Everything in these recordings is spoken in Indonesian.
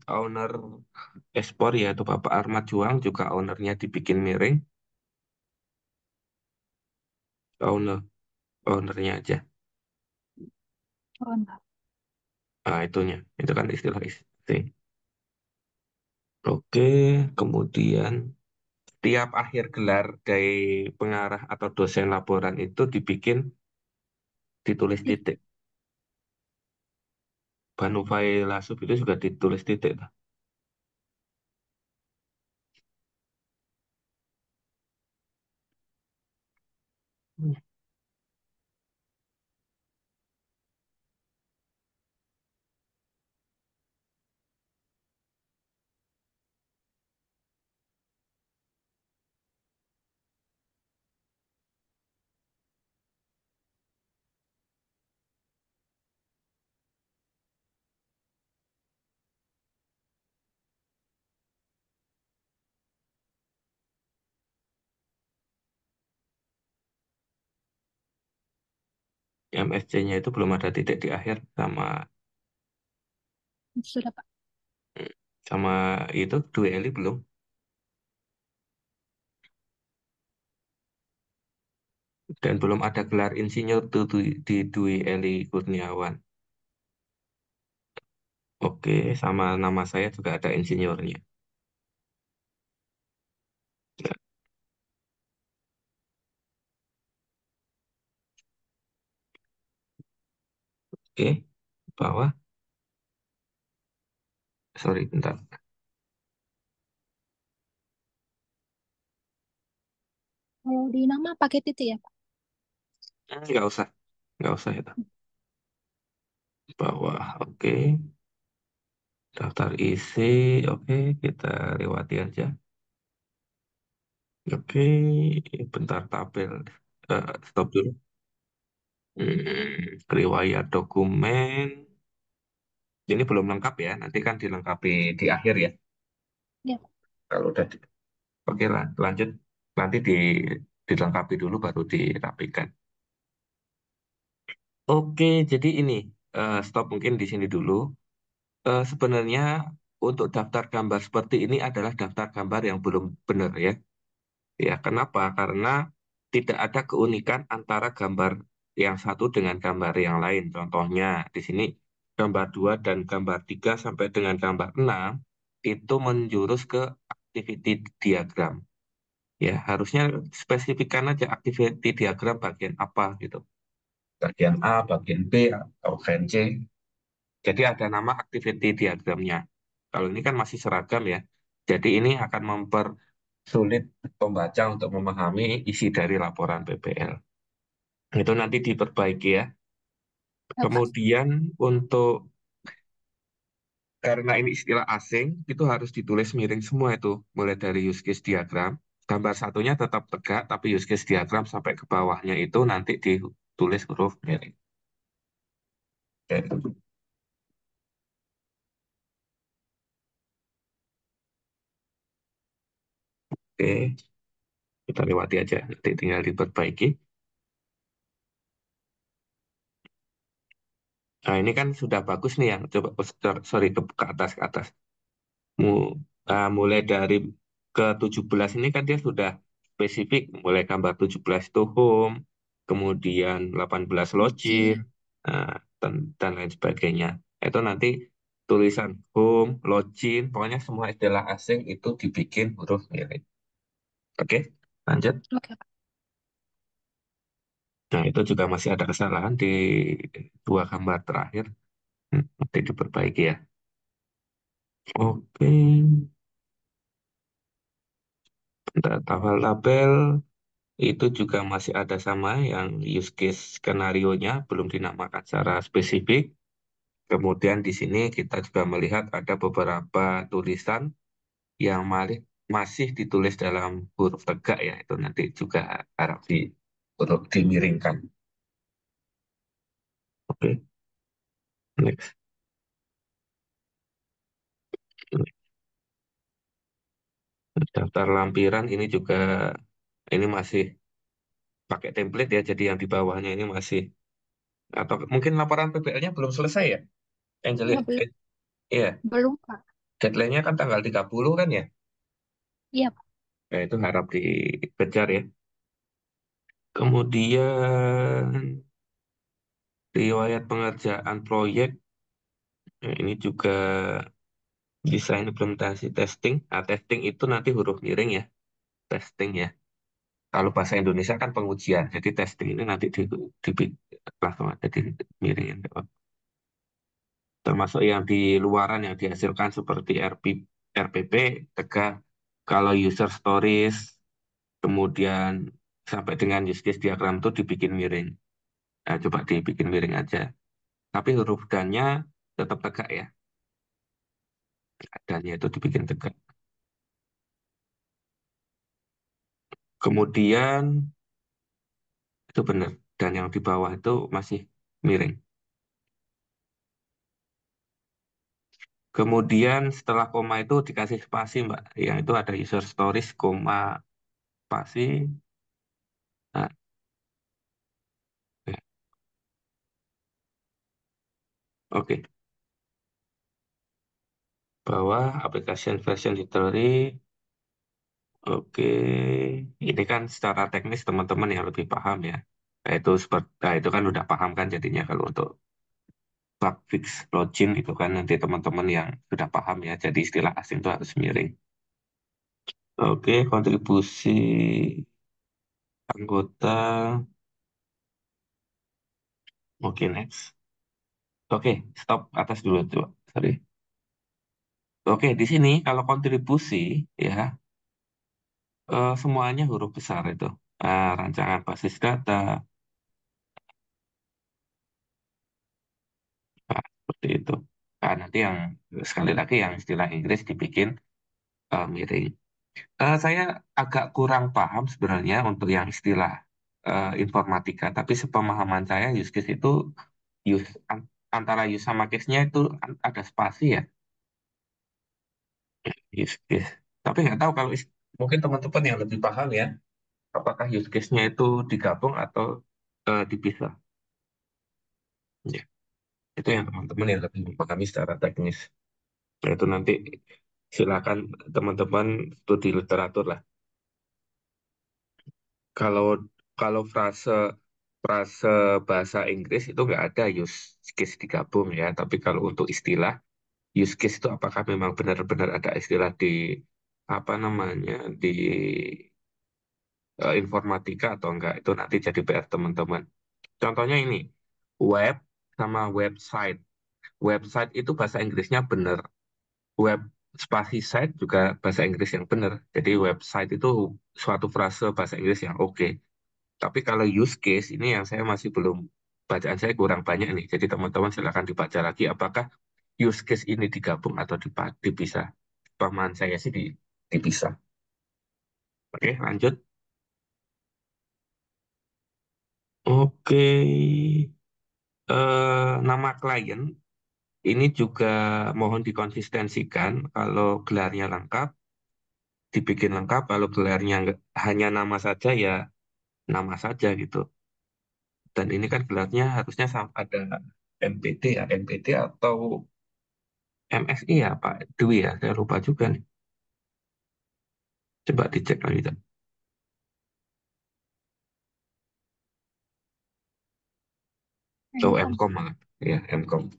owner ekspor yaitu Bapak Ahmad Juang juga ownernya dibikin miring, owner ownernya aja. Oh, enggak. Ah, itunya, itu kan istilah istri. Oke, kemudian tiap akhir gelar dari pengarah atau dosen laporan itu dibikin ditulis Ih, titik. Banu Lasub itu juga ditulis titik. Tuh. MSC-nya itu belum ada titik di akhir sama sudah Pak. sama itu Dwi Eli belum. Dan belum ada gelar insinyur tuh di Dwi Eli Kurniawan. Oke, sama nama saya juga ada insinyurnya. Ya, oke, bawah. Sorry, bentar. Kalau di nama pakai titik ya Pak? Nggak usah, nggak usah itu. Bawah, oke. Daftar isi, oke. Kita lewati aja. Oke, bentar tabel. Stop dulu. Riwayat dokumen. Ini belum lengkap ya, nanti kan dilengkapi di akhir ya. Ya. Kalau udah, oke lah, lanjut. Nanti dilengkapi dulu baru dirapikan. Oke, jadi ini stop mungkin di sini dulu. Sebenarnya untuk daftar gambar seperti ini adalah daftar gambar yang belum benar ya. Ya, kenapa? Karena tidak ada keunikan antara gambar yang satu dengan gambar yang lain. Contohnya di sini gambar 2 dan gambar 3 sampai dengan gambar 6 itu menjurus ke activity diagram. Ya, harusnya spesifikkan aja activity diagram bagian apa gitu. Bagian A, bagian B, atau bagian C. Jadi ada nama activity diagramnya. Kalau ini kan masih seragam ya. Jadi ini akan mempersulit pembaca untuk memahami isi dari laporan PPL. Itu nanti diperbaiki ya. Ya, Pak. Kemudian untuk karena ini istilah asing, itu harus ditulis miring semua itu. Mulai dari use case diagram. Gambar satunya tetap tegak, tapi use case diagram sampai ke bawahnya itu nanti ditulis huruf miring. Oke, oke, kita lewati aja. Nanti tinggal diperbaiki. Nah, ini kan sudah bagus nih yang coba sorry ke atas ke atas. Mu, mulai dari ke 17 ini kan dia sudah spesifik mulai gambar 17 itu home, kemudian 18 login, Uji. nah, dan lain sebagainya. Itu nanti tulisan home, login, pokoknya semua istilah asing itu dibikin huruf mirip. Oke, lanjut. Oke Pak. Nah, itu juga masih ada kesalahan di dua gambar terakhir. Nanti diperbaiki ya. Oke. Tafal tabel itu juga masih ada sama yang use case skenario-nya belum dinamakan secara spesifik. Kemudian di sini kita juga melihat ada beberapa tulisan yang masih ditulis dalam huruf tegak ya. Itu nanti juga harap di huruf dimiringkan. Oke, next. Daftar lampiran ini juga ini masih pakai template ya. Jadi yang di bawahnya ini masih atau mungkin laporan PPL-nya belum selesai ya, Angel ya? Ya, belum, Iya. belum Pak. Deadline-nya kan tanggal 30 kan ya? Iya, Pak. Ya, itu harap dikejar ya. Kemudian riwayat pengerjaan proyek, ini juga desain implementasi testing. Nah, testing itu nanti huruf miring ya, testing ya. Kalau bahasa Indonesia kan pengujian, jadi testing ini nanti langsung ada di miringin. Termasuk yang di luaran yang dihasilkan seperti RPP, tegak. Kalau user stories, kemudian sampai dengan use case diagram itu dibikin miring. Nah, coba dibikin miring aja. Tapi huruf dan-nya tetap tegak ya. Dan-nya itu dibikin tegak. Kemudian itu benar. Dan yang di bawah itu masih miring. Kemudian setelah koma itu dikasih spasi, Mbak. Yang itu ada user stories, koma, spasi. Nah, ya. Oke. Bawah application version history. Oke. Ini kan secara teknis teman-teman yang lebih paham ya. Nah, itu seperti, nah, itu kan udah paham kan jadinya kalau untuk bug fix login itu kan nanti teman-teman yang sudah paham ya. Jadi istilah asing itu harus miring. Oke, kontribusi anggota. Oke, next. Oke, stop atas dulu coba. Sorry. Oke, di sini kalau kontribusi ya semuanya huruf besar itu. Rancangan basis data, nah, seperti itu. Nah, nanti yang sekali lagi yang istilah Inggris dibikin miring. Saya agak kurang paham sebenarnya untuk yang istilah informatika, tapi sepemahaman saya use case itu use antara use sama case-nya itu ada spasi ya, use case. Tapi nggak tahu kalau mungkin teman-teman yang lebih paham ya, apakah use case-nya itu digabung atau dipisah. Ya, itu yang teman-teman yang lebih memahami secara teknis. Nah, itu nanti silakan teman-teman studi literatur lah. Kalau kalau frase frase bahasa Inggris itu nggak ada use case digabung ya. Tapi kalau untuk istilah use case itu apakah memang benar-benar ada istilah di apa namanya di informatika atau enggak itu nanti jadi PR teman-teman. Contohnya ini web sama website. Website itu bahasa Inggrisnya benar. Web spasi site juga bahasa Inggris yang benar. Jadi website itu suatu frase bahasa Inggris yang oke. Tapi kalau use case ini yang saya masih belum bacaan saya kurang banyak nih. Jadi teman-teman silakan dibaca lagi apakah use case ini digabung atau dipisah. Pemahaman saya sih dipisah. Oke, lanjut. Oke, nama klien ini juga mohon dikonsistensikan. Kalau gelarnya lengkap, dibikin lengkap. Kalau gelarnya hanya nama saja ya nama saja gitu. Dan ini kan gelarnya harusnya ada MPT ya, MPT atau MSI ya Pak Dwi ya, saya lupa juga nih. Coba dicek lagi. Cak. Oh, Enkom. MCOM malah. Ya, MCOM.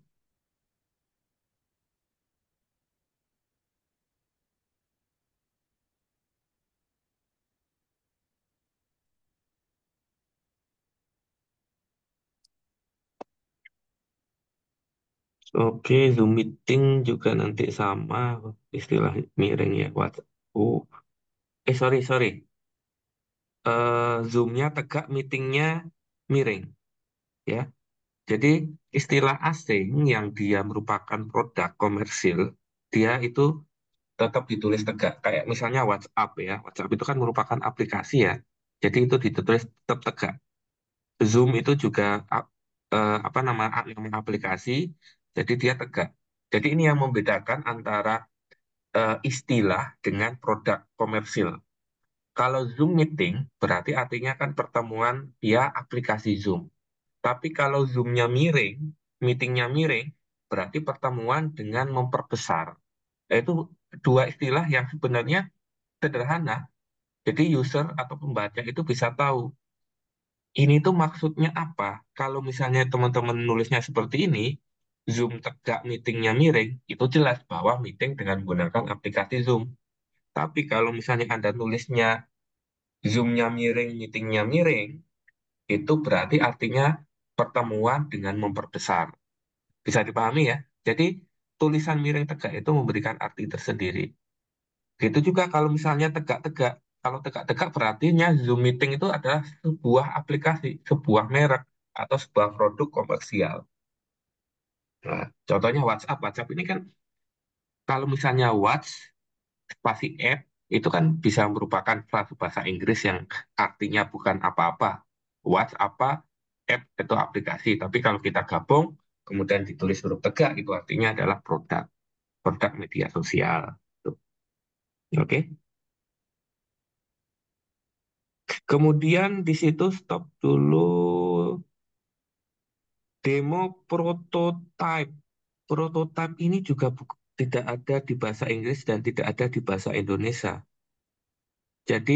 Oke, Zoom meeting juga nanti sama istilah miring ya. WhatsApp. Oh, sorry, sorry. Zoom-nya tegak, meetingnya miring. Ya, jadi istilah asing yang dia merupakan produk komersil, dia itu tetap ditulis tegak. Kayak misalnya WhatsApp ya. WhatsApp itu kan merupakan aplikasi ya. Jadi itu ditulis tetap tegak. Zoom itu juga apa nama aplikasi, jadi dia tegak. Jadi ini yang membedakan antara istilah dengan produk komersil. Kalau Zoom meeting berarti artinya kan pertemuan via aplikasi Zoom. Tapi kalau Zoom-nya miring, meetingnya miring, berarti pertemuan dengan memperbesar. Itu dua istilah yang sebenarnya sederhana. Jadi user atau pembaca itu bisa tahu ini tuh maksudnya apa. Kalau misalnya teman-teman nulisnya seperti ini, Zoom tegak, meetingnya miring, itu jelas bahwa meeting dengan menggunakan aplikasi Zoom. Tapi kalau misalnya Anda nulisnya Zoom-nya miring, meetingnya miring, itu berarti artinya pertemuan dengan memperbesar. Bisa dipahami ya? Jadi tulisan miring tegak itu memberikan arti tersendiri. Gitu juga kalau misalnya tegak-tegak. Kalau tegak-tegak berartinya Zoom Meeting itu adalah sebuah aplikasi, sebuah merek, atau sebuah produk komersial. Nah, contohnya WhatsApp. WhatsApp ini kan kalau misalnya Watch, spasi app, itu kan bisa merupakan frase bahasa Inggris yang artinya bukan apa-apa. Watch apa, app itu aplikasi. Tapi kalau kita gabung, kemudian ditulis huruf tegak, itu artinya adalah produk, produk media sosial. Tuh. Oke. Kemudian di situ stop dulu. Demo prototype. Prototype ini juga tidak ada di bahasa Inggris dan tidak ada di bahasa Indonesia. Jadi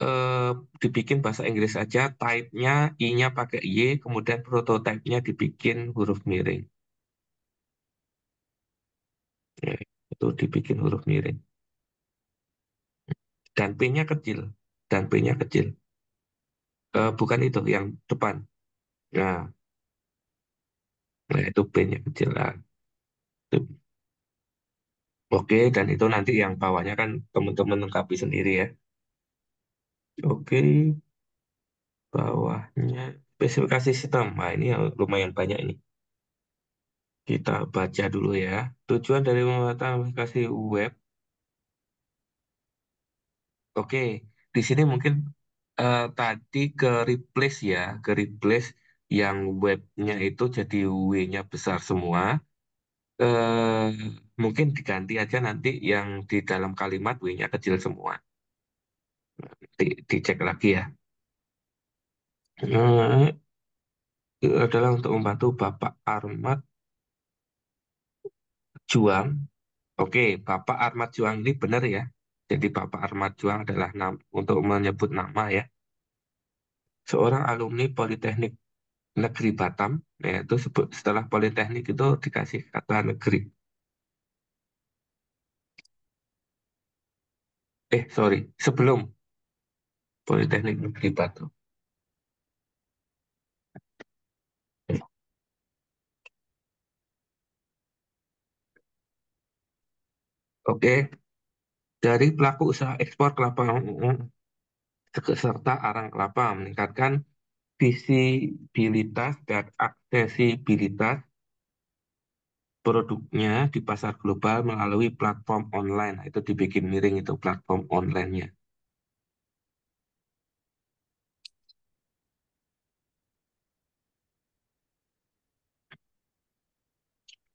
eh, dibikin bahasa Inggris aja, type-nya I-nya pakai Y, kemudian prototype-nya dibikin huruf miring. Ya, itu dibikin huruf miring. Dan P-nya kecil. Dan P-nya kecil. Bukan itu, yang depan. Nah, nah itu P-nya kecil. Nah, itu. Oke, dan itu nanti yang bawahnya kan teman-teman lengkapi sendiri ya. Oke, bawahnya spesifikasi sistem. Nah, ini yang lumayan banyak ini. Kita baca dulu ya. Tujuan dari membuat aplikasi web. Oke, di sini mungkin tadi ke replace ya, ke replace yang webnya itu jadi W-nya besar semua. Eh, Mungkin diganti aja nanti yang di dalam kalimat W-nya kecil semua. Dicek lagi ya. Eh, itu adalah untuk membantu Bapak Armat Juang. Oke, Bapak Armat Juang ini benar ya. Jadi Bapak Armat Juang adalah untuk menyebut nama ya. Seorang alumni Politeknik Negeri Batam, yaitu setelah Politeknik itu dikasih kata negeri. Sorry, sebelum Politeknik Negeri Batam. Oke, dari pelaku usaha ekspor kelapa serta arang kelapa meningkatkan visibilitas dan aksesibilitas produknya di pasar global melalui platform online. Nah, itu dibikin miring itu platform online-nya.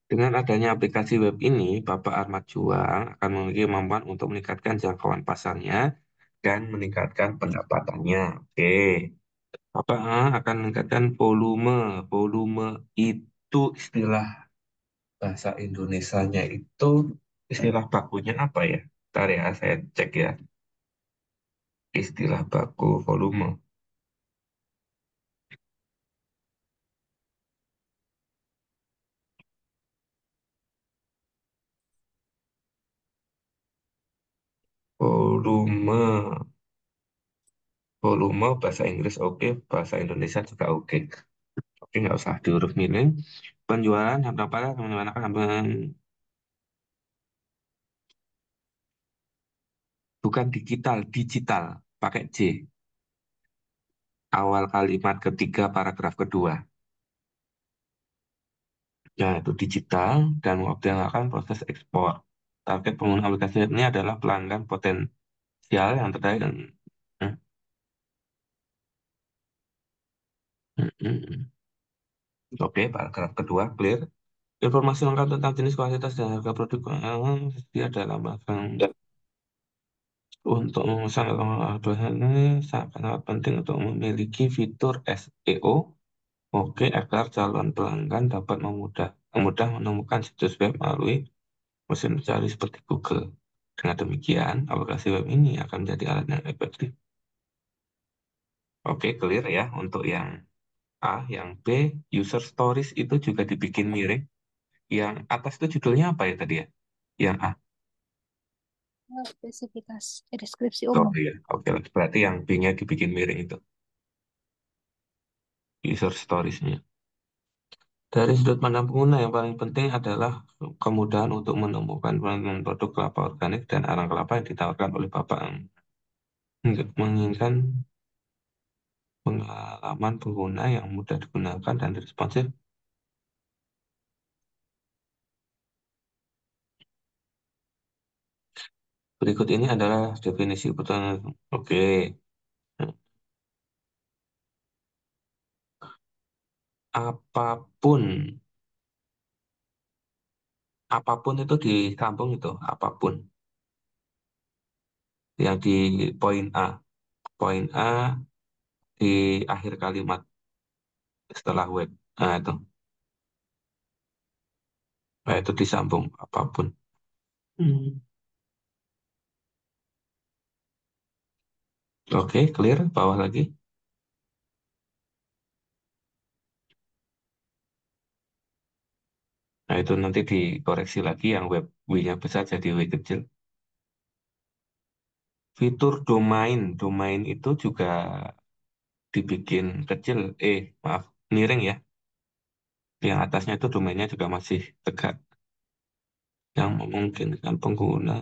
Dengan adanya aplikasi web ini, Bapak Ahmad Juang akan memiliki kemampuan untuk meningkatkan jangkauan pasarnya dan meningkatkan pendapatannya. Oke, Bapak akan meningkatkan volume. Volume itu istilah bahasa Indonesianya itu istilah bakunya apa ya? Ntar ya, saya cek ya. Istilah baku volume. Volume. Volume bahasa Inggris oke, bahasa Indonesia juga oke. Oke, nggak usah diurus miring. Penjualan pendapatan menggunakan bukan digital, digital pakai J. Awal kalimat ketiga paragraf kedua. Ya, itu digital dan mengoptimalkan proses ekspor. Target pengguna aplikasi ini adalah pelanggan potensial yang terkait dengan hmm, hmm. Oke, paragraf kedua clear. Informasi lengkap tentang jenis, kualitas, dan harga produk yang sedia dalam belakang. Untuk memesan bahan ini sangat penting untuk memiliki fitur SEO. Oke, agar calon pelanggan dapat mudah menemukan situs web melalui. mesin cari seperti Google. Dengan demikian, aplikasi web ini akan menjadi alat yang efektif. Oke, clear ya untuk yang A. Yang B, user stories itu juga dibikin miring. Yang atas itu judulnya apa ya tadi ya? Yang A. Spesifikasi, deskripsi Oh umum. iya, oke. Berarti yang B-nya dibikin miring itu. User storiesnya. Dari sudut pandang pengguna, yang paling penting adalah kemudahan untuk menemukan produk kelapa organik dan arang kelapa yang ditawarkan oleh Bapak yang menginginkan pengalaman pengguna yang mudah digunakan dan responsif. Berikut ini adalah definisi kebutuhan. Oke, apapun, apapun itu disambung itu, apapun yang di poin A. Poin A di akhir kalimat setelah web. Nah, itu disambung apapun. Hmm. Oke, clear. Bawah lagi. Nah, itu nanti dikoreksi lagi yang web W-nya besar jadi W kecil. Fitur domain. Domain itu juga dibikin kecil. Maaf, miring ya. Yang atasnya itu domainnya juga masih tegak. Yang memungkinkan pengguna.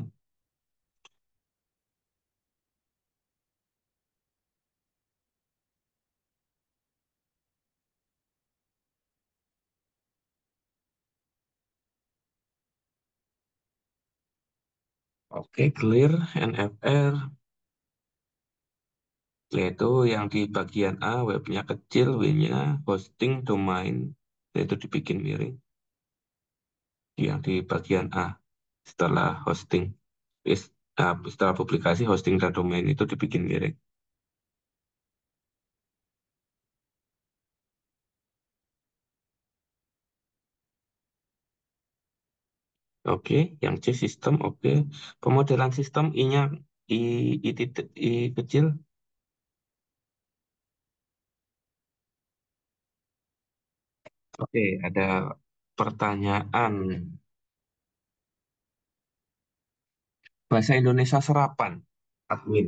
Oke, clear. NFR. Yaitu yang di bagian A, webnya kecil, W-nya hosting domain. Yaitu dibikin miring. Yang di bagian A, setelah hosting. Setelah publikasi, hosting dan domain itu dibikin miring. Oke, yang C sistem, oke. Pemodelan sistem I-nya I titik I kecil. Oke, ada pertanyaan. Bahasa Indonesia serapan, admin.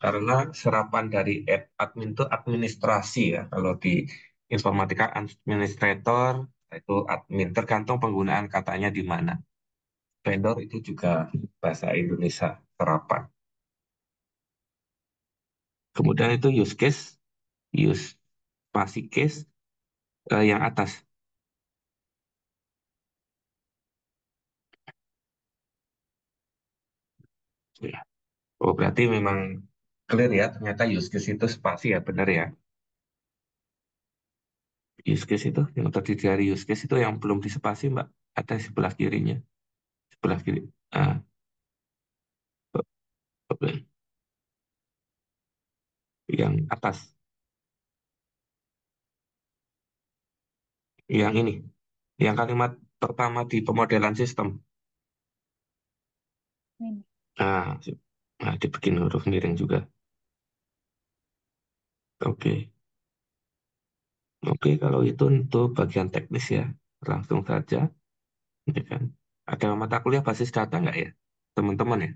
Karena serapan dari admin itu administrasi ya. Kalau di informatika administrator itu admin. Tergantung penggunaan katanya di mana. Vendor itu juga bahasa Indonesia serapan. Kemudian itu use case, use spasi case yang atas. Ya. Oh, berarti memang clear ya. Ternyata use case itu spasi ya, benar ya. Use case itu, yang tadi dari use case itu yang belum dispasi, Mbak. Ada di sebelah kirinya. Sebelah kiri. Ah, oke. Yang atas. Yang ini. Yang kalimat pertama di pemodelan sistem. Ini. Ah, nah, dibikin huruf miring juga. Oke. Oke, kalau itu untuk bagian teknis ya. Langsung saja. Ya kan? Ada mata kuliah basis data nggak ya? Teman-teman ya?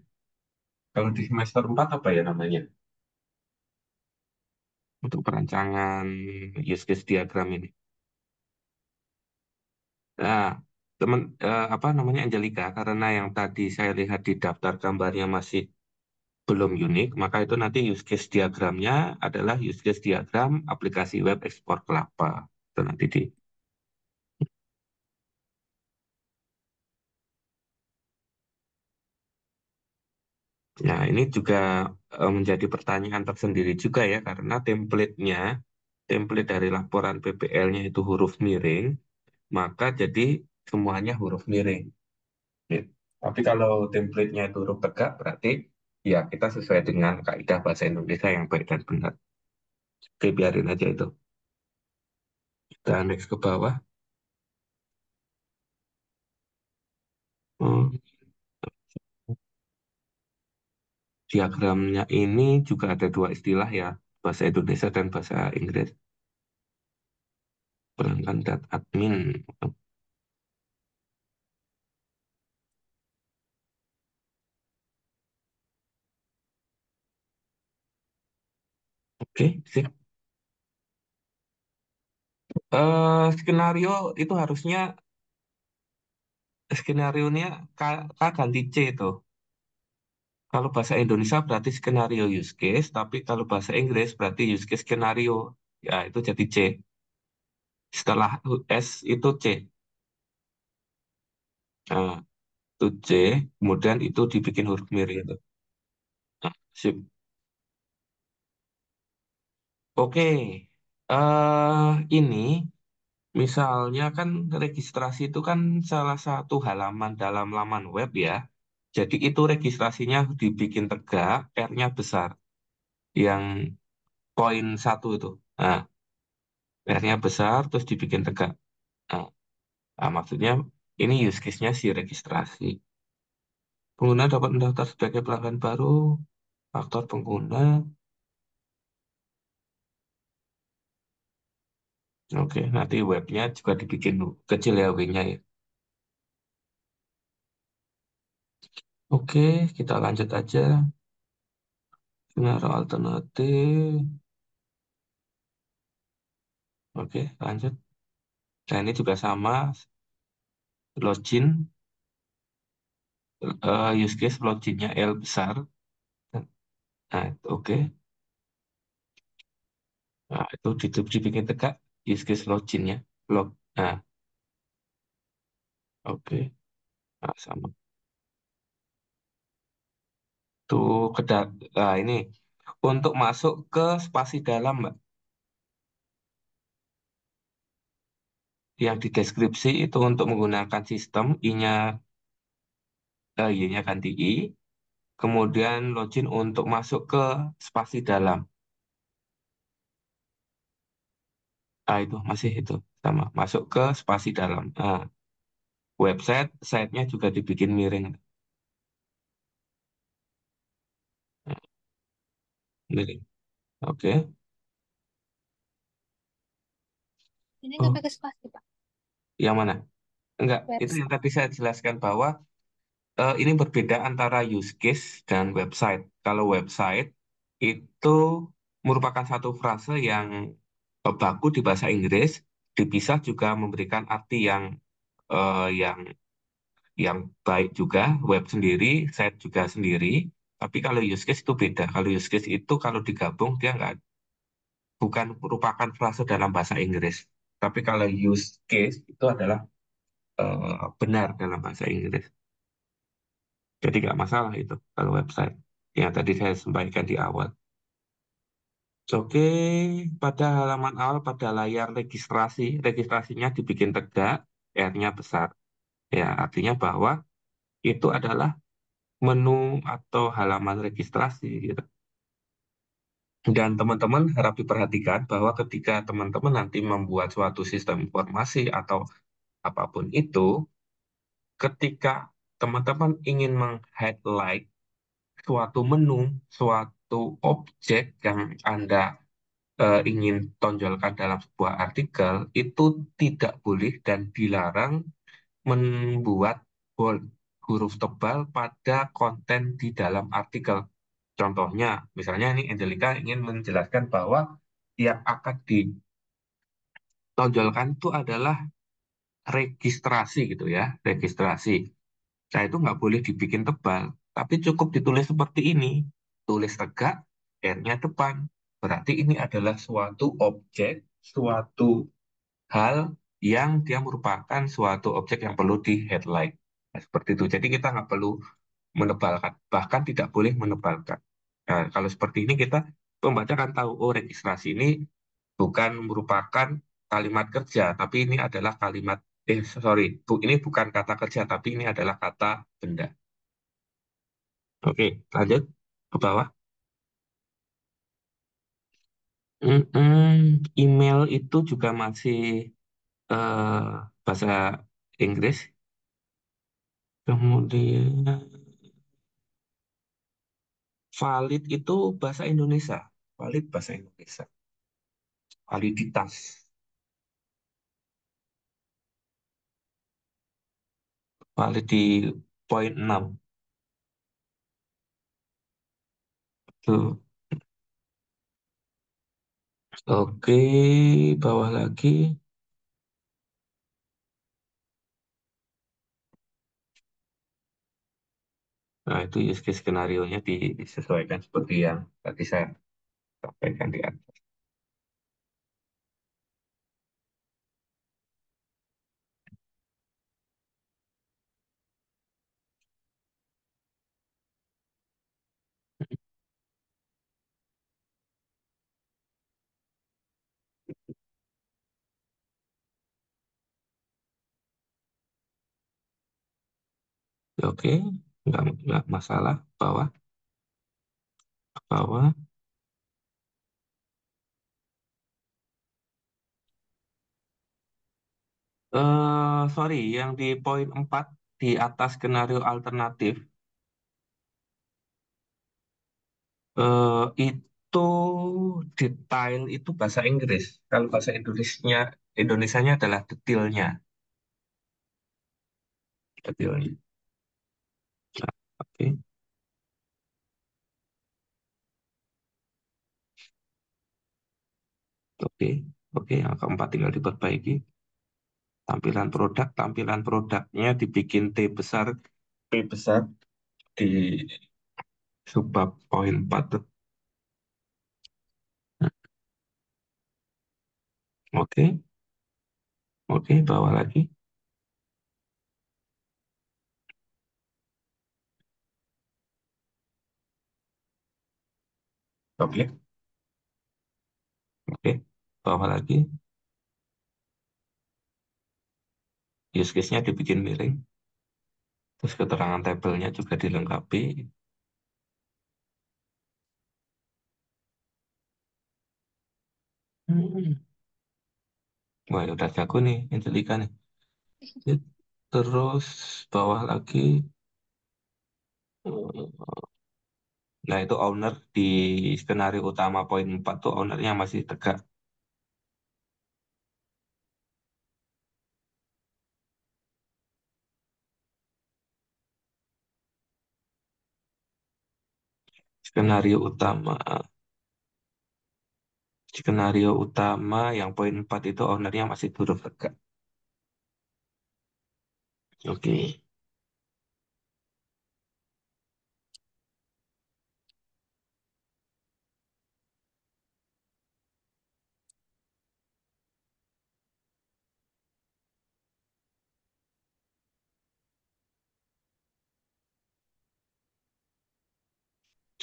Kalau di semester 4 apa ya namanya? Untuk perancangan use case diagram ini. Nah, apa namanya Angelica, karena yang tadi saya lihat di daftar gambarnya masih belum unik, maka itu nanti use case diagramnya adalah use case diagram aplikasi web ekspor kelapa. Itu nanti di. Nah, ini juga menjadi pertanyaan tersendiri juga ya, karena template dari laporan PPL-nya itu huruf miring, maka jadi semuanya huruf miring. Gitu. Tapi kalau template-nya itu huruf tegak, berarti ya kita sesuai dengan kaidah bahasa Indonesia yang baik dan benar. Oke, biarin aja itu. Kita next ke bawah. Diagramnya ini juga ada dua istilah ya, bahasa Indonesia dan bahasa Inggris. Perangkat dan admin. Oke, sip. Skenario itu harusnya skenario-nya K, K ganti C itu. Kalau bahasa Indonesia berarti skenario use case, tapi kalau bahasa Inggris berarti use case skenario. Ya, itu jadi C. Setelah S itu C. Nah, itu C, kemudian itu dibikin huruf miri itu. Nah, sip. Oke. Ini misalnya kan registrasi itu kan salah satu halaman dalam laman web ya. Jadi itu registrasinya dibikin tegak, R-nya besar. Yang poin satu itu. Nah, R-nya besar terus dibikin tegak. Nah, maksudnya ini use case-nya si registrasi. Pengguna dapat mendaftar sebagai pelanggan baru, faktor pengguna. Oke, nanti webnya juga dibikin kecil ya W-nya ya. Oke, kita lanjut aja. Skenario alternatif. Oke, lanjut. Nah, ini juga sama. Login, use case loginnya L besar. Nah, oke. Nah, itu dibikin tegak use case loginnya. Log. Nah, oke. Nah, sama. Tuh, nah, ini. Untuk masuk ke spasi dalam, Mbak. Yang di deskripsi itu untuk menggunakan sistem, I-nya, Y-nya ganti I. Kemudian login untuk masuk ke spasi dalam. Ah, itu masih itu. Sama. Masuk ke spasi dalam. Nah, website, site-nya juga dibikin miring. Nah, miring. Oke. Ini nggak Oh, pakai spasi, Pak. yang mana? Enggak, itu yang Website. tadi saya jelaskan bahwa ini berbeda antara use case dan website. Kalau website itu merupakan satu frase yang baku di bahasa Inggris, dipisah juga memberikan arti yang baik juga, web sendiri, site juga sendiri. Tapi kalau use case itu beda. Kalau use case itu kalau digabung dia nggak bukan merupakan frase dalam bahasa Inggris. Tapi kalau use case itu adalah benar dalam bahasa Inggris. Jadi nggak masalah itu kalau website yang tadi saya sampaikan di awal. Oke, pada halaman awal pada layar registrasi, registrasinya dibikin tegak, R-nya besar. Ya, artinya bahwa itu adalah menu atau halaman registrasi gitu. Dan teman-teman harap diperhatikan bahwa ketika teman-teman nanti membuat suatu sistem informasi atau apapun itu, ketika teman-teman ingin meng-highlight suatu menu, suatu objek yang Anda ingin tonjolkan dalam sebuah artikel, itu tidak boleh dan dilarang membuat bold huruf tebal pada konten di dalam artikel. Contohnya, misalnya ini Angelica ingin menjelaskan bahwa yang akan ditonjolkan itu adalah registrasi gitu ya, registrasi. Nah itu nggak boleh dibikin tebal, tapi cukup ditulis seperti ini. Tulis tegak, R-nya depan. Berarti ini adalah suatu objek, suatu hal yang dia merupakan suatu objek yang perlu di headlight. Nah, seperti itu. Jadi kita nggak perlu menebalkan, bahkan tidak boleh menebalkan. Nah, kalau seperti ini kita pembaca kan tahu, oh registrasi ini bukan merupakan kalimat kerja, tapi ini adalah kalimat, sorry, ini bukan kata kerja, tapi ini adalah kata benda. Oke, lanjut ke bawah. Email itu juga masih bahasa Inggris. Kemudian Valid itu bahasa Indonesia. Valid bahasa Indonesia. Validitas. Valid di poin 6. Tuh. Oke, bawah lagi. Nah, itu use case skenario-nya disesuaikan seperti yang tadi saya sampaikan di atas. Oke, nggak masalah. Bawah, bawah. Sorry, yang di poin 4 di atas skenario alternatif, itu detail itu bahasa Inggris. Kalau bahasa Indonesianya adalah detailnya, detailnya. Nah, oke, oke, oke. Yang keempat tinggal diperbaiki. Tampilan produknya dibikin T besar, P besar di subbab poin 4 tuh. Nah, oke, oke, bawah lagi. Oke, oke, bawah lagi. Use case-nya dibikin miring. Terus keterangan tabelnya juga dilengkapi. Hmm. Wah, ya udah jago nih, Angelica nih. Terus bawah lagi. Nah, itu owner di skenario utama poin 4 tuh ownernya masih tegak. Skenario utama, skenario utama yang poin 4 itu ownernya masih turut tegak. Oke.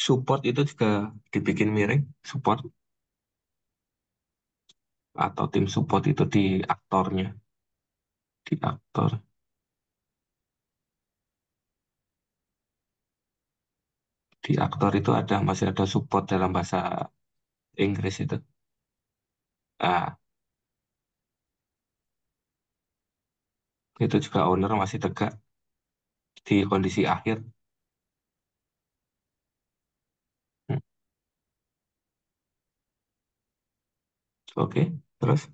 Support itu juga dibikin miring, support atau tim support itu di aktornya, di aktor, di aktor itu masih ada support dalam bahasa Inggris itu. Ah, itu juga owner masih tegak di kondisi akhir. Hmm, Oke, terus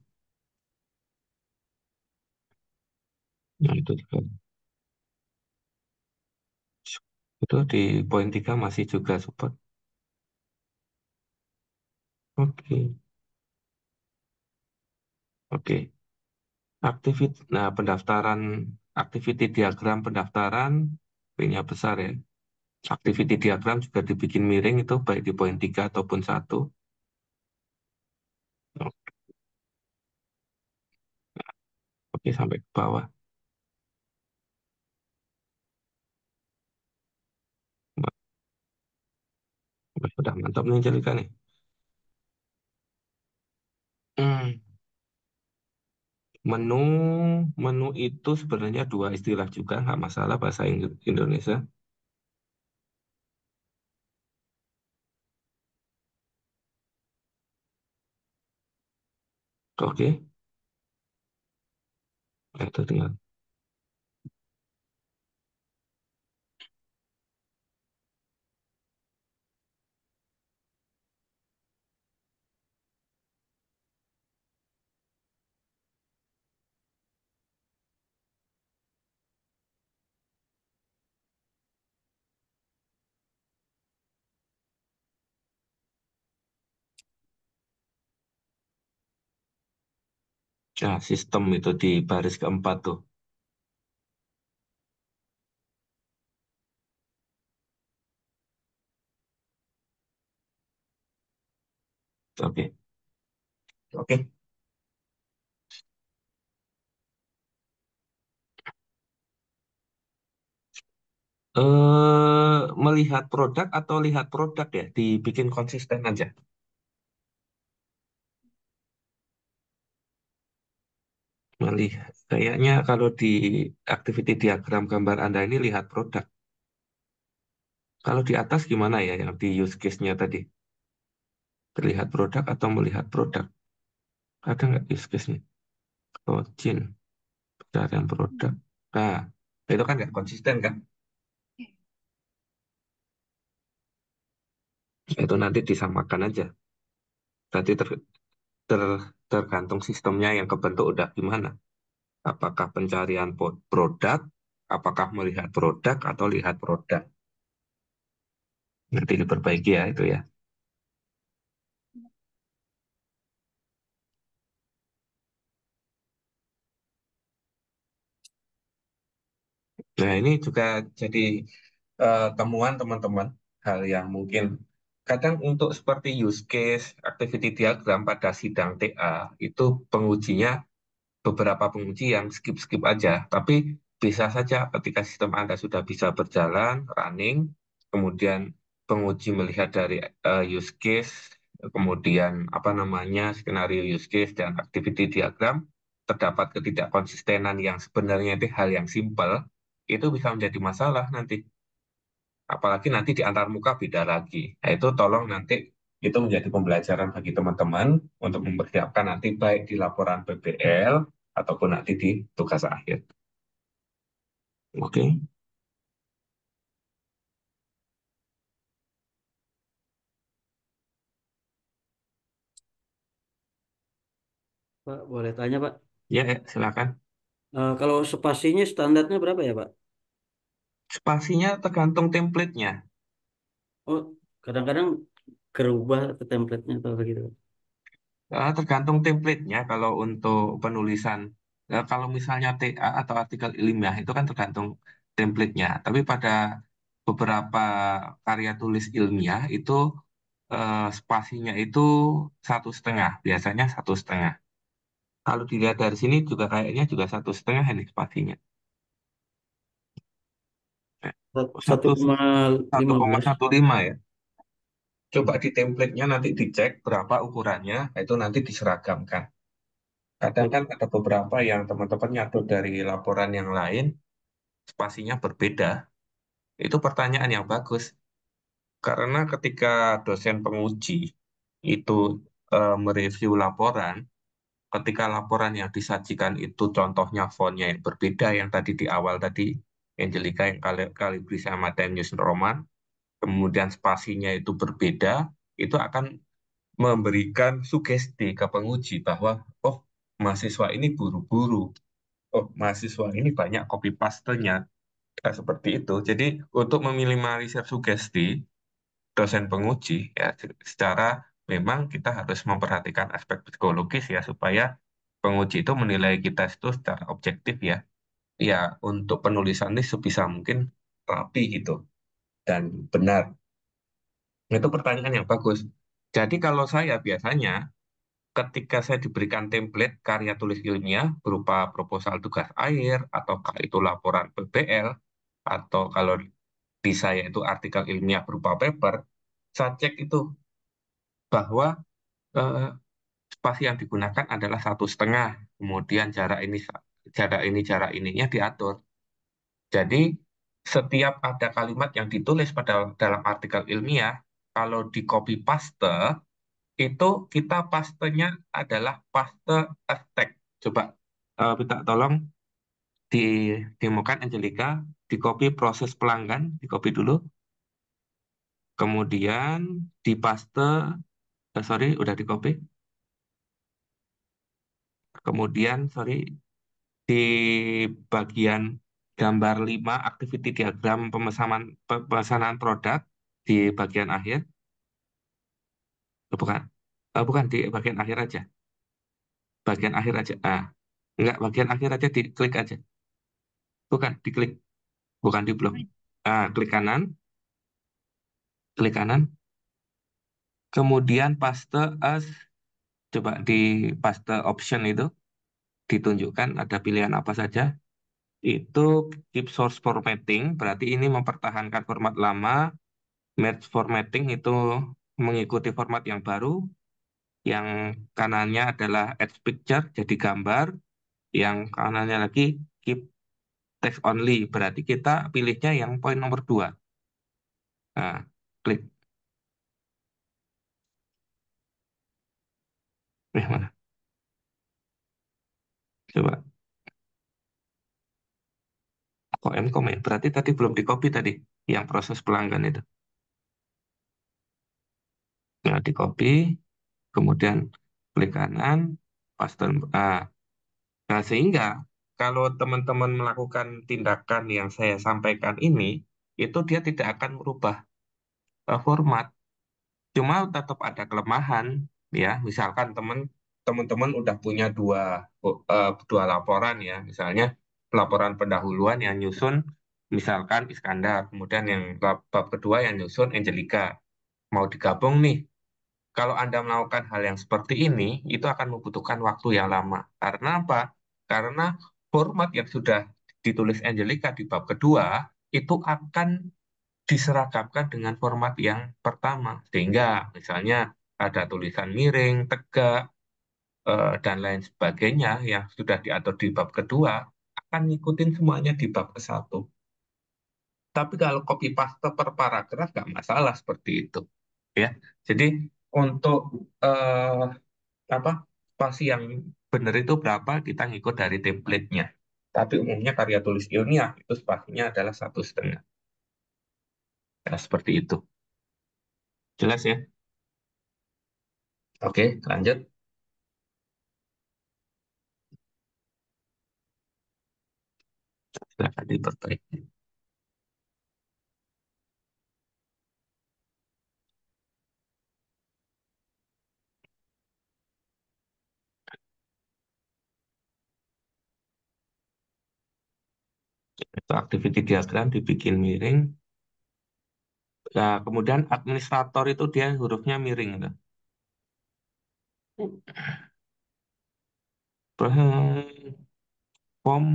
nah itu juga itu di poin 3 masih juga support. Oke, oke. Nah, activity diagram pendaftaran, P-nya besar ya. Activity diagram juga dibikin miring itu baik di poin 3 ataupun 1. Oke, sampai ke bawah. Udah mantap nih Jelika nih. Hmm, Menu, menu itu sebenarnya dua istilah juga, nggak masalah bahasa Indonesia. Oke, itu tinggal. Nah, sistem itu di baris keempat tuh. Oke. Oke. Melihat produk atau lihat produk ya, dibikin konsisten aja. Melihat, kayaknya kalau di activity diagram gambar Anda ini lihat produk. Kalau di atas gimana ya yang di use case-nya tadi? Terlihat produk atau melihat produk? Ada nggak use case-nya? Oh, Jin, pencarian produk. Nah, itu kan nggak konsisten kan? Itu nanti disamakan aja. Berarti tergantung sistemnya yang kebentuk udah gimana. Apakah pencarian produk, apakah melihat produk atau lihat produk. Nanti diperbaiki ya itu ya. Nah, ini juga jadi temuan teman-teman, hal yang mungkin kadang untuk seperti use case, activity diagram pada sidang TA, itu pengujinya beberapa penguji yang skip-skip aja. Tapi bisa saja ketika sistem Anda sudah bisa berjalan, running, kemudian penguji melihat dari use case, kemudian apa namanya, skenario use case dan activity diagram, terdapat ketidakkonsistenan yang sebenarnya itu hal yang simpel, itu bisa menjadi masalah nanti. Apalagi nanti di antar muka beda lagi. Nah, itu tolong nanti itu menjadi pembelajaran bagi teman-teman untuk mempersiapkan nanti baik di laporan PBL ataupun nanti di tugas akhir. Oke, Pak, boleh tanya, Pak. ya, silakan. Kalau spasinya standarnya berapa ya, Pak? Spasinya tergantung template-nya. Oh, kadang-kadang kerubah ke template-nya atau begitu. Tergantung template-nya kalau untuk penulisan. Kalau misalnya TA atau artikel ilmiah itu kan tergantung template-nya. Tapi pada beberapa karya tulis ilmiah itu spasinya itu 1,5, biasanya 1,5. Kalau dilihat dari sini juga kayaknya juga 1,5 ini spasinya. Eh, Satu Satu koma satu lima koma belas. satu lima ya. Coba di template-nya nanti dicek berapa ukurannya, itu nanti diseragamkan. Kadang kan ada beberapa yang teman-teman nyatu dari laporan yang lain, spasinya berbeda. Itu pertanyaan yang bagus. Karena ketika dosen penguji itu mereview laporan, ketika laporan yang disajikan itu contohnya fontnya yang berbeda, yang tadi di awal tadi, Angelica yang Calibri sama Times New Roman, kemudian spasinya itu berbeda, itu akan memberikan sugesti ke penguji bahwa, oh, mahasiswa ini buru-buru, oh, mahasiswa ini banyak copy paste-nya. Seperti itu. Jadi untuk meminimalisir sugesti dosen penguji ya secara memang kita harus memperhatikan aspek psikologis ya supaya penguji itu menilai kita itu secara objektif ya. Ya untuk penulisan ini sebisa mungkin rapi gitu dan benar. Itu pertanyaan yang bagus. Jadi kalau saya biasanya ketika saya diberikan template karya tulis ilmiah berupa proposal tugas akhir atau itu laporan PBL atau kalau di saya itu artikel ilmiah berupa paper, saya cek itu bahwa eh, spasi yang digunakan adalah 1,5, kemudian jarak ininya diatur. Jadi setiap ada kalimat yang ditulis pada dalam artikel ilmiah, kalau di copy paste itu kita pastenya adalah paste hashtag. Coba minta tolong di demokan Angelica, di copy proses pelanggan, di copy dulu, kemudian di paste, sorry, udah di copy, kemudian sorry di bagian gambar 5 activity diagram pemesanan produk di bagian akhir. Bukan, bukan di bagian akhir aja. bagian akhir aja. Enggak, bagian akhir aja diklik aja. Bukan, diklik. Bukan di blok. Klik kanan, kemudian paste as, coba di paste option itu, ditunjukkan ada pilihan apa saja. Itu keep source formatting, berarti ini mempertahankan format lama. Merge formatting itu mengikuti format yang baru. Yang kanannya adalah add picture, jadi gambar. Yang kanannya lagi keep text only, berarti kita pilihnya yang poin nomor 2. Nah, klik. Mana? Coba. Kok M komen? Berarti tadi belum di copy tadi, yang proses pelanggan itu. Nah, di copy, kemudian klik kanan, paste. Ah, nah, sehingga kalau teman-teman melakukan tindakan yang saya sampaikan ini, itu dia tidak akan merubah format. Cuma tetap ada kelemahan, ya. Misalkan teman-teman udah punya dua laporan ya, misalnya laporan pendahuluan yang nyusun, misalkan Iskandar, kemudian yang bab kedua yang nyusun Angelica, mau digabung nih. Kalau Anda melakukan hal yang seperti ini, itu akan membutuhkan waktu yang lama. Karena apa? Karena format yang sudah ditulis Angelica di bab kedua itu akan diseragamkan dengan format yang pertama. Sehingga misalnya ada tulisan miring, tegak, dan lain sebagainya yang sudah diatur di bab kedua, akan ngikutin semuanya di bab ke satu. Tapi kalau copy paste per paragraf nggak masalah seperti itu. Ya, jadi untuk eh, apa spasi yang benar itu berapa kita ngikut dari template-nya. Tapi umumnya karya tulis ilmiah itu spasinya adalah 1,5. Ya, seperti itu. Jelas ya? Oke, lanjut. Silakan diperbaiki. Itu activity diagram dibikin miring. Nah, kemudian administrator itu dia hurufnya miring itu. Form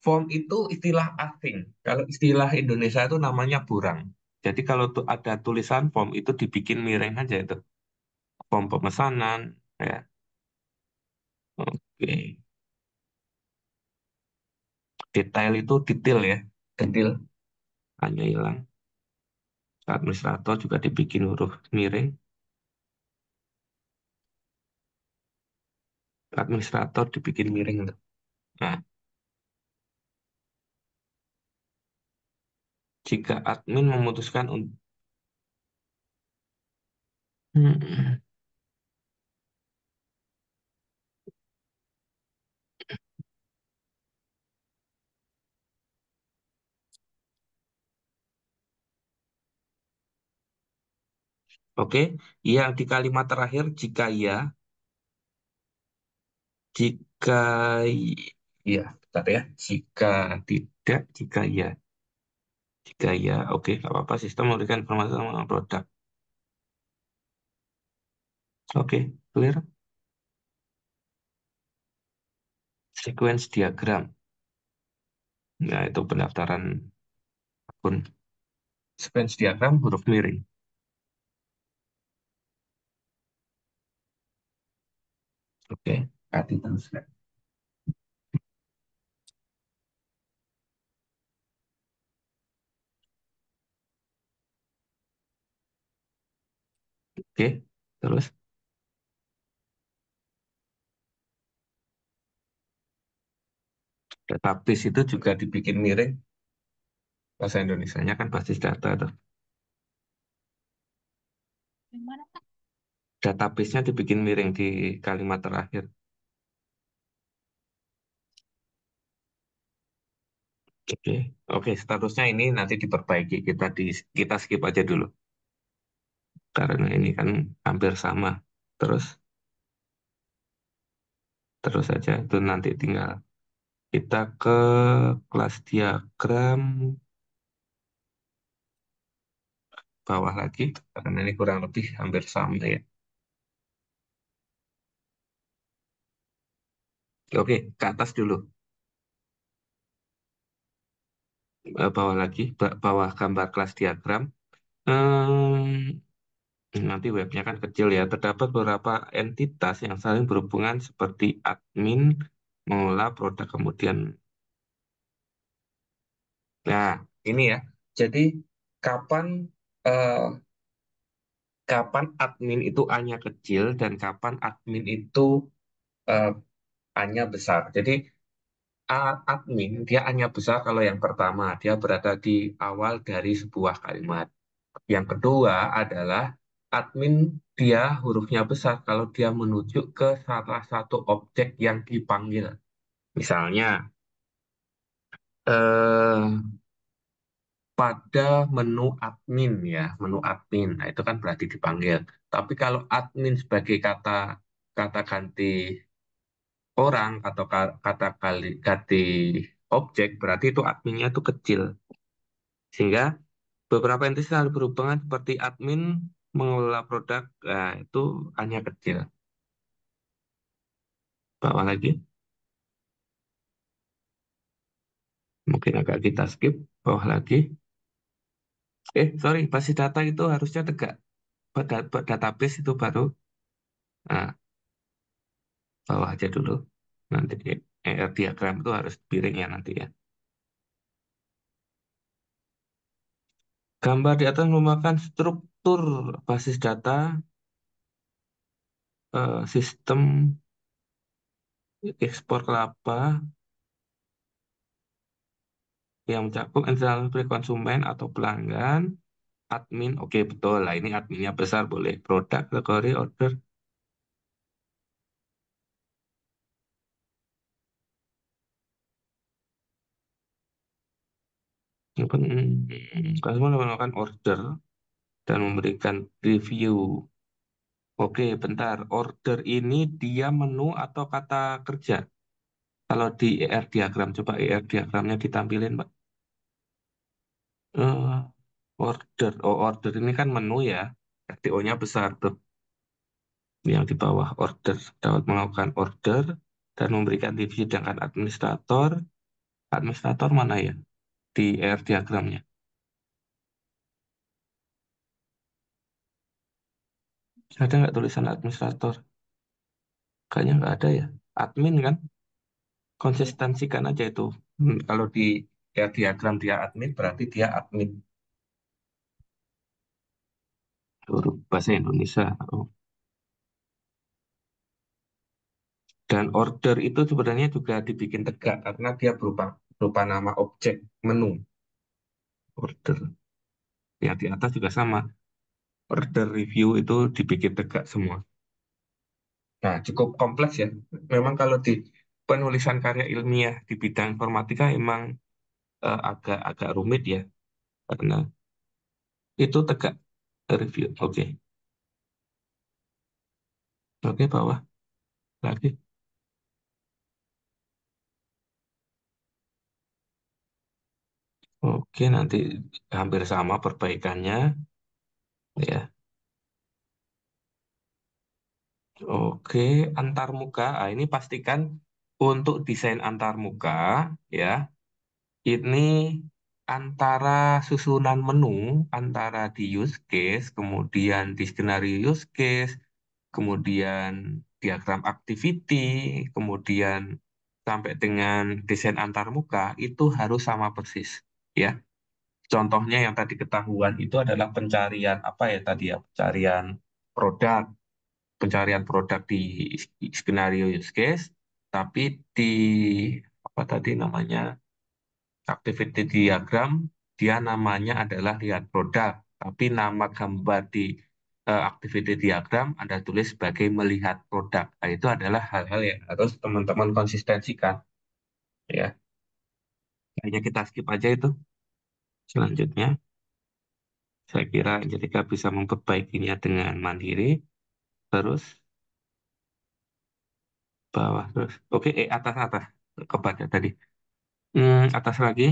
form itu istilah asing. Kalau istilah Indonesia itu namanya burang. Jadi kalau tuh ada tulisan form itu dibikin miring aja itu. Form pemesanan ya. Oke. Detail itu detail ya. Detail hanya hilang. Administrator juga dibikin huruf miring. Administrator dibikin miring tuh. Nah, jika admin memutuskan untuk oke, yang di kalimat terakhir jika ya, jika ya, bentar ya, jika tidak, jika ya, jika ya, oke, nggak apa-apa. Sistem memberikan informasi tentang produk. Oke, clear. Sequence diagram, ya itu pendaftaran akun. Sequence diagram huruf miring. Oke, hati terus. Oke, terus database itu juga dibikin miring. Bahasa Indonesianya kan basis data tuh. Gimana Kak? Database-nya dibikin miring di kalimat terakhir. Oke, oke. Statusnya ini nanti diperbaiki. Kita skip aja dulu karena ini kan hampir sama. Terus Terus saja itu nanti tinggal kita ke kelas diagram bawah lagi, karena ini kurang lebih hampir sama ya. Oke, ke atas dulu. Bawah lagi, bawah gambar kelas diagram. Nanti webnya kan kecil ya. Terdapat beberapa entitas yang saling berhubungan seperti admin, mengelola produk, kemudian. Nah, ini ya. Jadi kapan eh, kapan admin itu A-nya kecil dan kapan admin itu eh, A-nya besar. Jadi admin dia A-nya besar kalau yang pertama dia berada di awal dari sebuah kalimat. Yang kedua adalah admin dia hurufnya besar kalau dia menuju ke salah satu objek yang dipanggil. Misalnya, eh, pada menu admin ya, menu admin. Nah, itu kan berarti dipanggil. Tapi kalau admin sebagai kata kata ganti orang atau kata kali ganti objek, berarti itu adminnya itu kecil. Sehingga beberapa entitas selalu berhubungan seperti admin mengelola produk, nah, itu hanya kecil. Bawah lagi, mungkin agak kita skip. Bawah lagi. Sorry, basis data itu harusnya tegak. Database itu baru. Nah, bawah aja dulu. Nanti diagram itu harus piring ya nanti ya. Gambar di atas merupakan struktur basis data sistem ekspor kelapa yang mencakup internal konsumen atau pelanggan, admin. Oke, betul lah. Ini adminnya besar boleh. Produk, kategori, order. Konsumen melakukan order dan memberikan review. Oke, bentar. Order ini dia menu atau kata kerja? Kalau di ER diagram, coba ER diagramnya ditampilin, Pak. Eh, order. Oh, order ini kan menu ya. RTO-nya besar tuh. Yang di bawah order. Dapat melakukan order dan memberikan review dengan administrator. Administrator mana ya? Di ER diagramnya. Ada nggak tulisan administrator? Kayaknya nggak ada ya. Admin kan? Konsistensikan aja itu. Kalau di ER diagram dia admin, berarti dia admin. Huruf bahasa Indonesia. Oh. Dan order itu sebenarnya juga dibikin tegak karena dia berupa berupa nama objek menu. Order yang di atas juga sama. Order review itu dibikin tegak semua. Nah, cukup kompleks ya. Memang kalau di penulisan karya ilmiah di bidang informatika emang agak-agak rumit ya karena itu tegak review. Oke, oke bawah lagi. Oke, nanti hampir sama perbaikannya ya. Oke, antarmuka. Ah, ini pastikan untuk desain antarmuka ya. Ini antara susunan menu, antara di use case, kemudian di skenario use case, kemudian diagram activity, kemudian sampai dengan desain antarmuka itu harus sama persis ya. Contohnya yang tadi ketahuan itu adalah pencarian apa ya tadi ya, produk pencarian produk di skenario use case, tapi di apa tadi namanya activity diagram dia namanya adalah lihat produk, tapi nama gambar di activity diagram Anda tulis sebagai melihat produk. Nah, itu adalah hal-hal yang harus teman-teman konsistensikan ya. Kayaknya kita skip aja itu. Selanjutnya, saya kira Angelica bisa memperbaikinya dengan mandiri. Terus bawah terus. Oke, atas atas kebaca tadi. Atas lagi,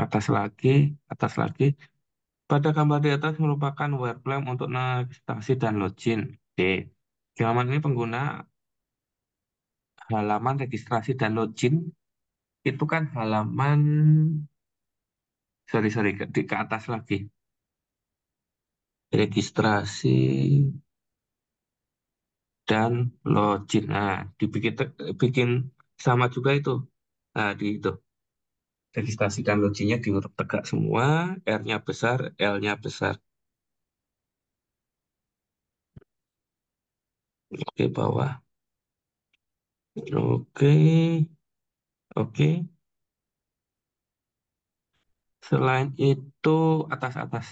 atas lagi, atas lagi. Pada gambar di atas merupakan webcam untuk navigasi dan login. Oke. Halaman ini pengguna halaman registrasi dan login itu kan halaman sorry ke atas lagi. Registrasi dan login. Nah, bikin sama juga itu. Nah, di itu. Registrasi dan loginnya di huruf tegak semua, R-nya besar, L-nya besar. Oke, bawah. Oke, oke. Selain itu, atas-atas.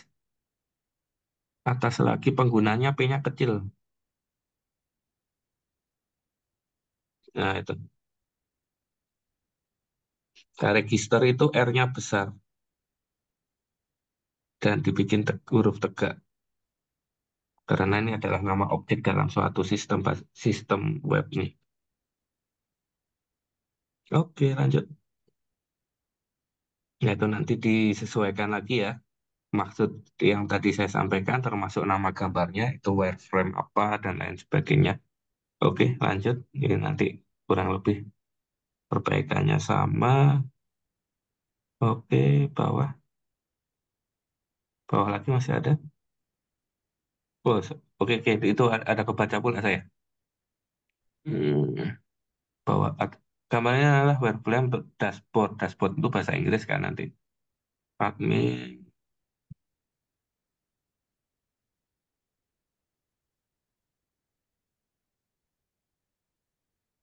Atas lagi penggunanya P-nya kecil. Nah, itu. Nah, register itu R-nya besar dan dibikin huruf tegak. Karena ini adalah nama objek dalam suatu sistem web nih. Oke, lanjut. Nah, itu nanti disesuaikan lagi ya. Maksud yang tadi saya sampaikan termasuk nama gambarnya, itu wireframe apa, dan lain sebagainya. Oke, lanjut. Ini nanti kurang lebih perbaikannya sama. Oke, bawah. Bawah lagi masih ada. Oh, oke, itu ada kebaca pula saya. Hmm, bawah. Gambarnya adalah wireframe untuk dashboard. Dashboard itu bahasa Inggris kan nanti. Admin.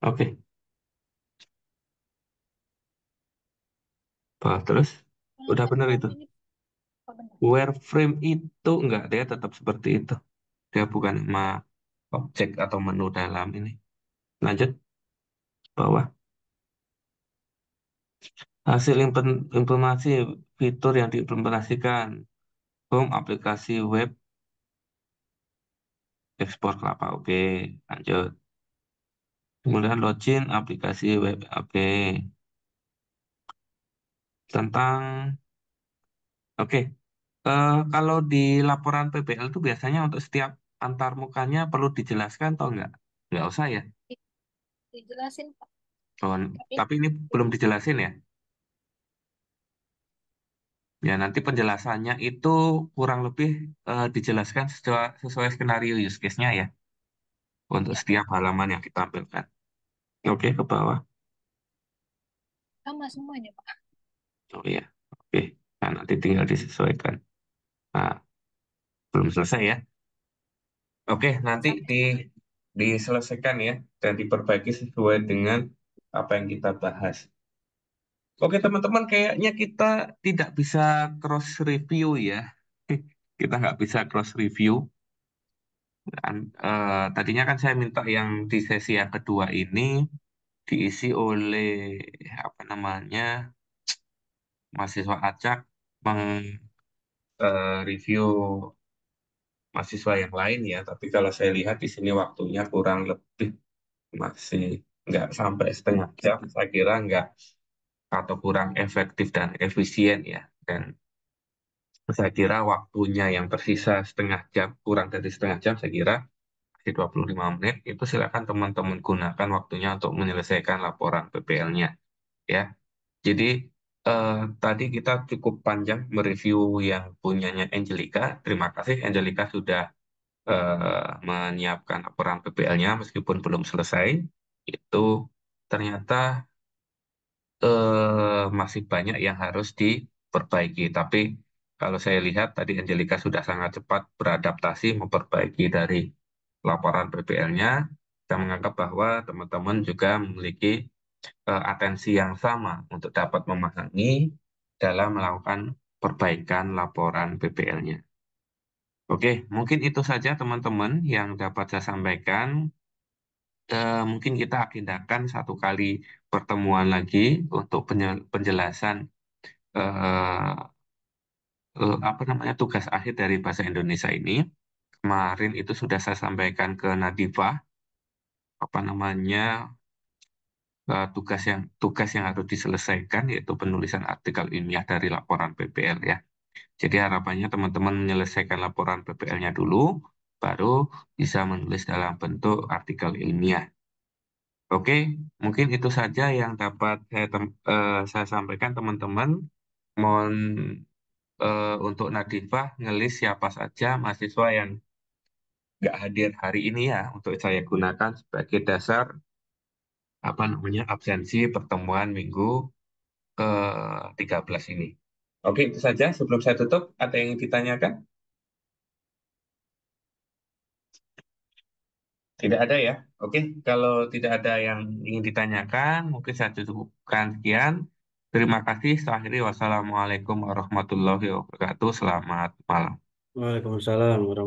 Oke, bawah terus. Kalau Udah benar itu. wireframe ini apa benar? Wireframe itu enggak, dia tetap seperti itu. Dia bukan nama objek atau menu dalam ini. Lanjut, bawah. Hasil implementasi fitur yang diimplementasikan. Home aplikasi web ekspor kelapa. Oke, lanjut. Kemudian login aplikasi web. Oke. Tentang, oke. Kalau di laporan PPL itu biasanya untuk setiap antarmukanya perlu dijelaskan atau enggak? Enggak usah ya. Dijelasin Pak. Oh, Tapi tapi ini belum dijelasin ya. Ya, nanti penjelasannya itu kurang lebih dijelaskan sesuai skenario use case-nya ya, untuk ya setiap halaman yang ditampilkan. Oke, ke bawah. sama semuanya Pak. Oh iya, oke. Nah, nanti tinggal disesuaikan. Nah, belum selesai ya. Oke, nanti Sama. diselesaikan ya, dan diperbaiki sesuai dengan apa yang kita bahas. Oke, teman-teman, kayaknya kita tidak bisa cross review ya. Kita nggak bisa cross review. Tadinya kan saya minta yang di sesi yang kedua ini diisi oleh apa namanya mahasiswa acak review mahasiswa yang lain ya. Tapi kalau saya lihat di sini waktunya kurang lebih masih nggak sampai setengah jam. Saya kira nggak atau kurang efektif dan efisien ya. Dan saya kira waktunya yang tersisa setengah jam, kurang dari setengah jam, saya kira di 25 menit, itu silakan teman-teman gunakan waktunya untuk menyelesaikan laporan PPL-nya. Ya, jadi tadi kita cukup panjang mereview yang punyanya Angelica. Terima kasih Angelica sudah menyiapkan laporan PPL-nya meskipun belum selesai. Itu ternyata masih banyak yang harus diperbaiki. Tapi kalau saya lihat tadi Angelica sudah sangat cepat beradaptasi memperbaiki dari laporan PPL-nya. Saya menganggap bahwa teman-teman juga memiliki atensi yang sama untuk dapat memahami dalam melakukan perbaikan laporan PPL-nya. Oke, mungkin itu saja teman-teman yang dapat saya sampaikan. Mungkin kita agendakan satu kali pertemuan lagi untuk penjelasan eh, apa namanya tugas akhir dari bahasa Indonesia ini. Kemarin itu sudah saya sampaikan ke Nadifah apa namanya tugas yang harus diselesaikan yaitu penulisan artikel ilmiah dari laporan PPL ya. Jadi harapannya teman-teman menyelesaikan laporan PPL-nya dulu, baru bisa menulis dalam bentuk artikel ilmiah. Oke, mungkin itu saja yang dapat saya sampaikan teman-teman. Mohon untuk Nadifah ngelis siapa saja mahasiswa yang nggak hadir hari ini ya, untuk saya gunakan sebagai dasar apa namanya absensi pertemuan minggu ke-13 ini. Oke, itu saja. Sebelum saya tutup, ada yang ditanyakan? Tidak ada ya. Oke, kalau tidak ada yang ingin ditanyakan, mungkin saya cukupkan sekian. Terima kasih. Saya akhiri. Wassalamualaikum warahmatullahi wabarakatuh. Selamat malam. Waalaikumsalam warahmatullahi